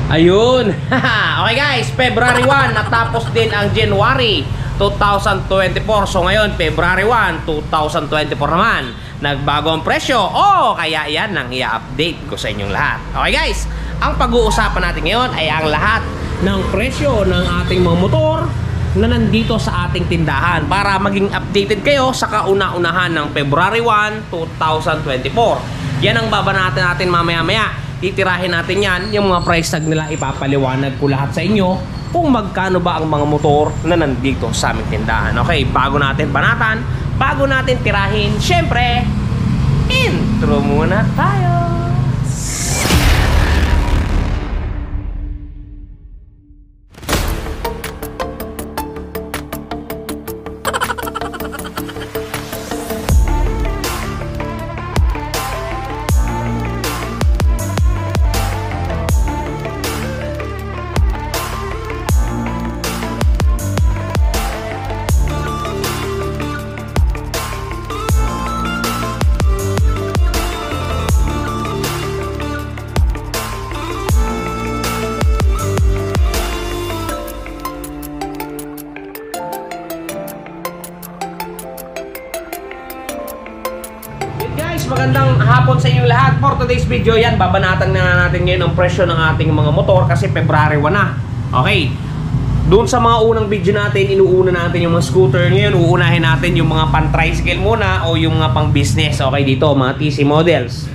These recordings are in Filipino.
Ayun. Okay guys, February 1 natapos din ang January 2024. So ngayon, February 1, 2024 naman, nagbago ang presyo. Kaya yan ang i-update ko sa inyong lahat. Okay guys, ang pag-uusapan natin ngayon ay ang lahat ng presyo ng ating mga motor na nandito sa ating tindahan para maging updated kayo sa kauna-unahan ng February 1, 2024. Yan ang babanatan natin mamaya-maya. Titirahin natin yan, yung mga price tag nila, ipapaliwanag ko lahat sa inyo kung magkano ba ang mga motor na nandito sa aming tindahan. Okay, bago natin banatan, bago natin tirahin, syempre, intro muna tayo. Magandang hapon sa inyong lahat. For today's video yan, babanatan na natin ngayon ang presyo ng ating mga motor kasi February 1 na. Okay, doon sa mga unang video natin, inuuna natin yung mga scooter. Ngayon, uunahin natin yung mga pan-tricycle muna o yung mga pang-business. Okay, dito, mga TC models.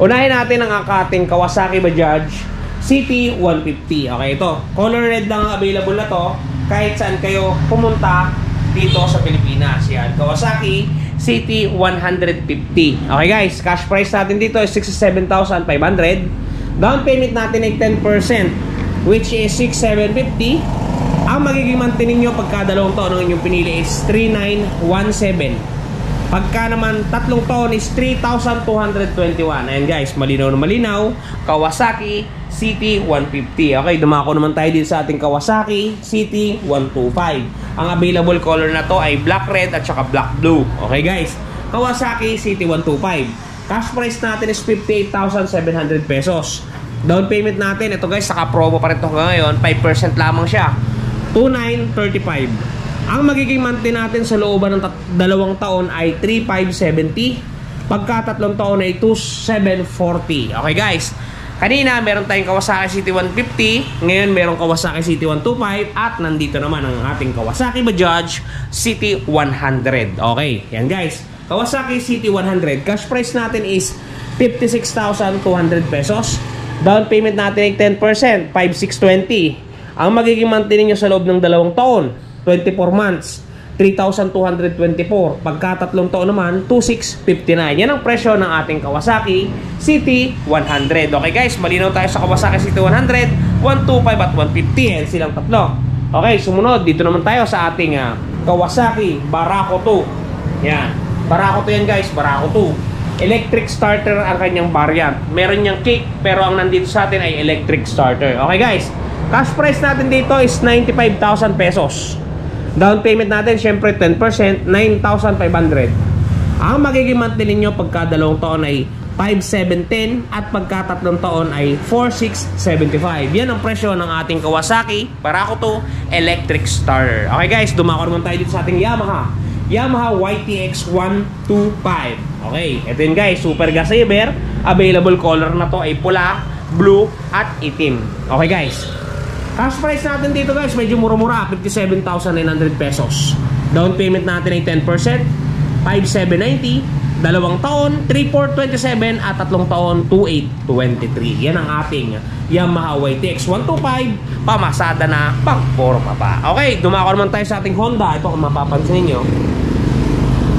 Unahin natin ang ating Kawasaki Bajaj CT150. Okay, ito, color red lang available na to kahit saan kayo pumunta dito sa Pilipinas. Yan, Kawasaki CT150. Okay guys, cash price natin dito is 67,500. Down payment natin ay 10%, which is 6,750. Ang magiging monthly ninyo pagka dalawang taon ang inyong pinili is 3,917. Pagka naman tatlong taon is 3,221. Ayan guys, malinaw na malinaw. Kawasaki CT150. Okay, dumako naman tayo dito sa ating Kawasaki CT125. Ang available color na to ay black red at saka black blue. Okay guys, Kawasaki CT125. Cash price natin is 58,700 pesos. Down payment natin, ito guys, saka promo pa rin ito ngayon, 5% lamang siya, 2,935. Ang magiging monthly natin sa looban ng dalawang taon ay 3,570. Pagka tatlong taon ay 2,740. Okay guys, kanina meron tayong Kawasaki CT150, ngayon meron Kawasaki CT125, at nandito naman ang ating Kawasaki Bajaj CT100. Okay, yan guys, Kawasaki CT100. Cash price natin is 56,200 pesos. Down payment natin ay 10%, 5,620. Ang magiging monthly ninyo sa loob ng dalawang taon, 24 months, 3,224. Pagka tatlong taon naman, 2,659. Yan ang presyo ng ating Kawasaki CT100. Okay guys, malinaw tayo sa Kawasaki CT100, 125 at 150. Yan silang tatlo. Okay, sumunod, dito naman tayo sa ating Kawasaki Barako 2. Yan, Barako 2 yan guys, Barako 2. Electric starter ang kanyang variant. Meron niyang kick, pero ang nandito sa atin ay electric starter. Okay guys, cash price natin dito is 95,000 pesos. Down payment natin, syempre 10%, 9,500. Ang magiging monthly ninyo pagka dalawang taon ay 5,710 at pagka tatlong taon ay 4,675. Yan ang presyo ng ating Kawasaki Barako 2 Electric Starter. Okay guys, dumako naman tayo dito sa ating Yamaha YTX 125. Okay, ito yun guys, super gas saver. Available color na to ay pula, blue at itim. Okay guys, cash price natin dito guys, medyo mura-mura, 57,900 pesos. Down payment natin ay 10%, 5,790. Dalawang taon, 3,427 at tatlong taon, 2,823. Yan ang ating Yamaha YTX 125, pamasada na, pang-forma pa. Okay, dumako naman tayo sa ating Honda. Ito kung mapapansin niyo,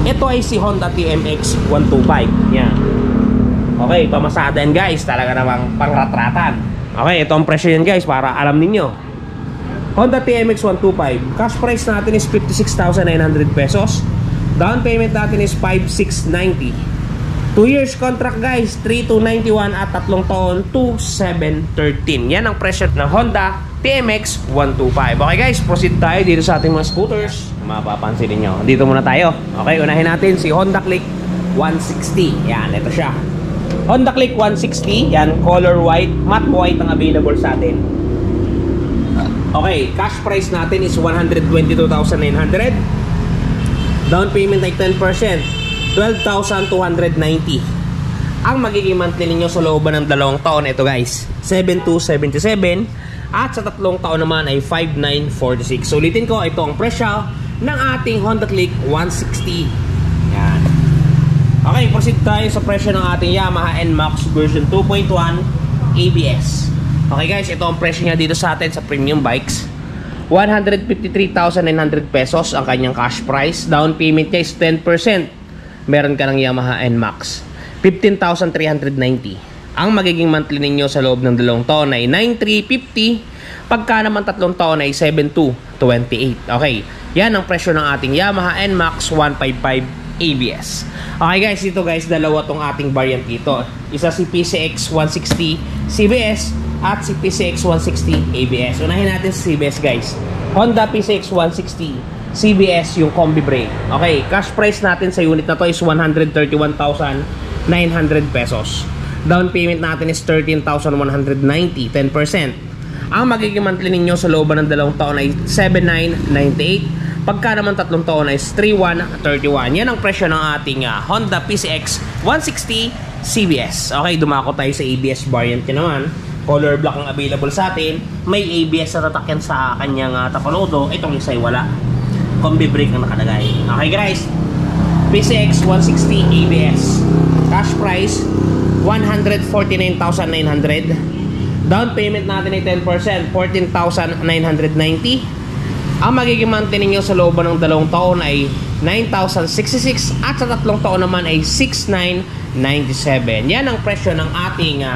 ito ay si Honda TMX 125. Yan. Okay, pamasada yan guys, talaga namang pangratratan. Okay, ito ang presyo yan guys para alam ninyo. Honda TMX 125, cash price natin is 56,900 pesos. Down payment natin is 5,690. 2 years contract guys, 3,291 at tatlong taon, 2,713. Yan ang presyo ng Honda TMX 125. Okay guys, proceed tayo dito sa ating mga scooters. Mapapansin niyo, dito muna tayo. Okay, unahin natin si Honda Click 160. Yan, ito siya. Honda Click 160, yan, color white, matte white ang available sa atin. Okay, cash price natin is 122,900. Down payment ay 10%, 12,290. Ang magiging monthly ninyo sa looban ng 2 taon, ito guys, 7,277. At sa 3 taon naman ay 5,946. So ulitin ko, ito ang presyo ng ating Honda Click 160. Yan. Okay, proceed tayo sa presyo ng ating Yamaha NMAX version 2.1 ABS. Okay guys, ito ang presyo niya dito sa atin sa premium bikes. 153,900 pesos ang kanyang cash price. Down payment niya is 10%. Meron ka ng Yamaha NMAX. 15,390. Ang magiging monthly ninyo sa loob ng 2 taon ay 9,350. Pagka naman 3 taon ay 7,228. Okay, yan ang presyo ng ating Yamaha NMAX 155 ABS. Okay guys, ito guys, dalawa tong ating variant dito. Isa si PCX 160 CBS at si PCX 160 ABS. Unahin natin si CBS guys. Honda PCX 160 CBS yung combi brake. Okay, cash price natin sa unit na to is 131,900 pesos. Down payment natin is 13,190, 10%. Ang magiging monthly ninyo sa looban ng 2 taon ay 7,998. Pagka naman 3 taon ay 3,131. Yan ang presyo ng ating Honda PCX 160 CBS. Okay, dumako tayo sa ABS variant niya naman. Color black ang available sa atin. May ABS na tatakyan sa kanyang tapalodo. Itong isa ay wala. Combi brake ang nakalagay. Okay guys, PCX 160 ABS. Cash price 149,900. Down payment natin ay 10%, 14,990. Ang magiging monthly ninyo sa looban ng 2 taon ay 9,066 at sa 3 taon naman ay 6,997. Yan ang presyo ng ating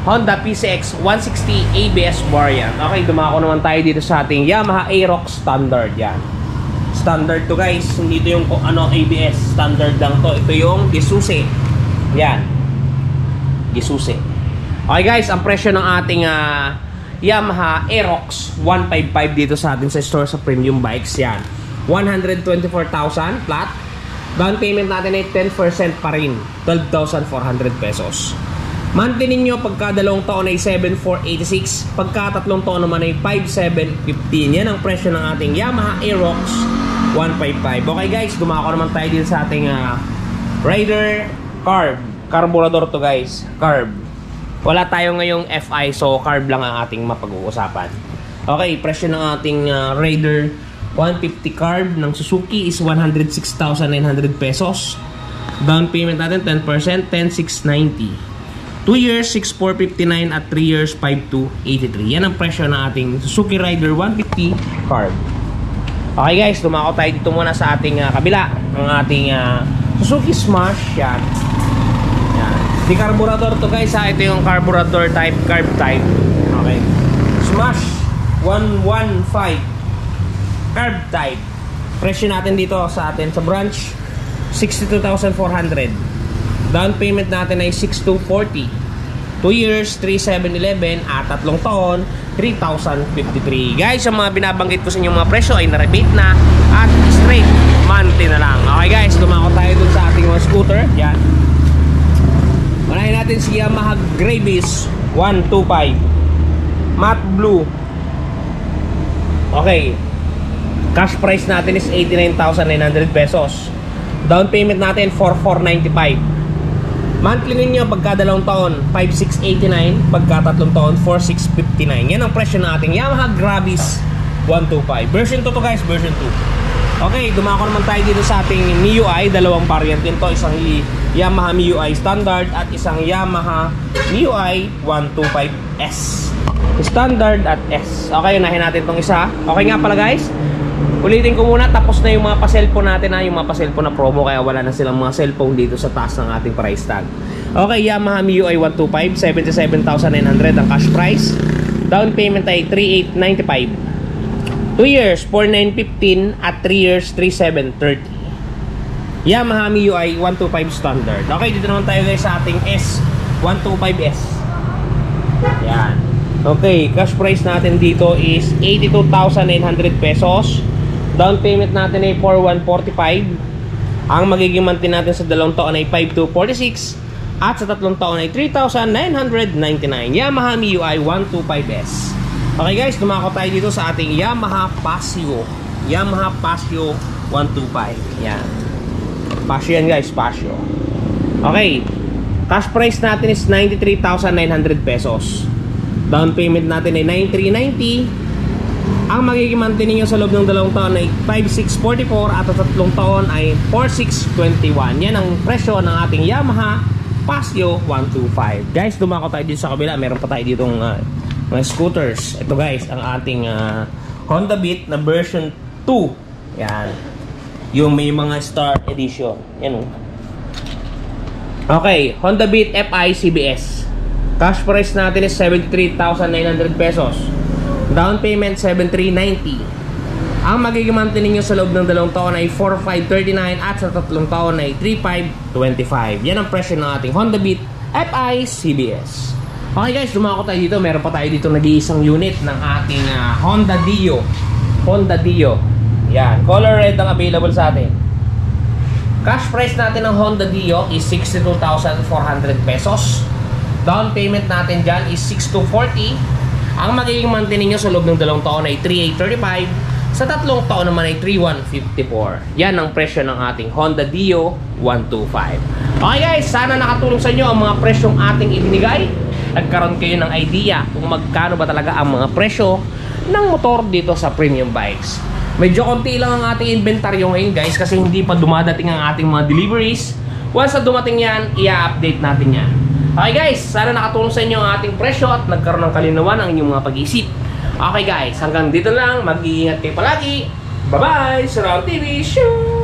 Honda PCX 160 ABS variant. Okay, dumako naman tayo dito sa ating Yamaha Aerox Standard. Yan. Standard to guys. Hindi ito yung ano ABS. Standard lang to. Ito yung Gisusi. Yan. Gisusi. Okay guys, ang presyo ng ating Yamaha Aerox 155 dito sa atin sa store sa premium bikes. Yan. 124,000 flat. Down payment natin ay 10% pa rin. 12,400 pesos. Monthly ninyo pagka 2 taon ay 7,486. Pagka 3 taon naman ay 5,715. Yan ang presyo ng ating Yamaha Aerox 155. Okay guys, dumako naman tayo dito sa ating Raider Carb. Carburetor to guys. Carb. Wala tayo ngayong FI, so carb lang ang ating mapag-uusapan. Okay, presyo ng ating Raider 150 carb ng Suzuki is 106,900 pesos. Down payment natin 10%, 10,690. 2 years, 6,459 at 3 years, 5,283. Yan ang presyo ng ating Suzuki Raider 150 carb. Okay guys, dumako tayo dito muna sa ating kabila. Ang ating Suzuki Smash. Yan. Yan. Di carburetor to guys ha. Ito yung carburetor type, carb type. Okay. Smash 115 carb type. Presyo natin dito sa atin sa branch 62,400. Down payment natin ay 6,240. 2 years, 3,711 at 3 taon, 3,053. Guys, ang mga binabanggit ko sa inyo mga presyo ay na-rebate na at straight monthly na lang. Okay guys, dumako tayo dun sa ating mga scooter. Yan. Unahin natin si Yamaha Gravis 125 matte blue. Okay. Cash price natin is 89,900 pesos. Down payment natin 4,495. Monthly ninyo pagka 2 taon 5,689. Pagka 3 taon 4,659. Yan ang presyo ng ating Yamaha Gravis 125. Version 2 to guys, version 2. Okay, dumako naman tayo dito sa ating MIUI. Dalawang variant din to. Isang Yamaha MIUI Standard at isang Yamaha MIUI 125S. Standard at S. Okay, unahin natin itong isa. Okay nga pala guys, ulitin ko muna, tapos na yung mga pa-cellphone natin yung mga pa-cellphone na promo, kaya wala na silang mga cellphone dito sa taas ng ating price tag. Okay, Yamaha MIUI 125, 77,900 ang cash price. Down payment ay 3,895. 2 years, 4,915 at 3 years, 3,730. Yamaha MIUI 125 Standard. Okay, dito naman tayo guys sa ating S125S. Yan. Okay, cash price natin dito is 82,900 pesos. Down payment natin ay 4,145. Ang magiging monthly natin sa 2 taon ay 5,246. At sa 3 taon ay 3,999. Yamaha MIUI 125S. Okay guys, dumako tayo dito sa ating Yamaha Paseo. Yamaha Paseo 125. Yan. Paseo yan guys, Paseo. Okay. Cash price natin is 93,900 pesos. Down payment natin ay 9,390. Ang magiging monthly ninyo sa loob ng 2 taon ay 5,644 at sa 3 taon ay 4,621. Yan ang presyo ng ating Yamaha Paseo 125. Guys, dumako tayo dito sa kabila. Meron pa tayo ditong mga scooters. Ito guys, ang ating Honda Beat na version 2. Yan. Yung may mga Star Edition. Yan o. Okay, Honda Beat FI CBS. Cash price natin is 73,900 pesos. Down payment 7,390. Ang magiging monthly ninyo sa loob ng 2 taon ay 4,539 at sa 3 taon ay 3,525. Yan ang presyo ng ating Honda Beat FI CBS. Okay guys, dumako tayo dito. Meron pa tayo dito nag-iisang unit ng ating Honda Dio. Honda Dio. Yan, color red ang available sa atin. Cash price natin ng Honda Dio is 62,400 pesos. Down payment natin dyan is 6,240. Ang magiging monthly ninyo sa loob ng 2 taon ay 3,835. Sa 3 taon naman ay 3,154. Yan ang presyo ng ating Honda Dio 125. Okay guys, sana nakatulong sa inyo ang mga presyong ating ibinigay. Nagkaroon kayo ng idea kung magkano ba talaga ang mga presyo ng motor dito sa premium bikes. Medyo konti lang ang ating inventaryo ngayon guys kasi hindi pa dumadating ang ating mga deliveries. Once na dumating yan, i-update natin yan. Okay guys, sana nakatulong sa inyo ang ating presyo at nagkaroon ng kalinawan ang inyong mga pag-iisip. Okay guys, hanggang dito lang. Mag-iingat kayo palagi. Bye-bye! Surround TV Show!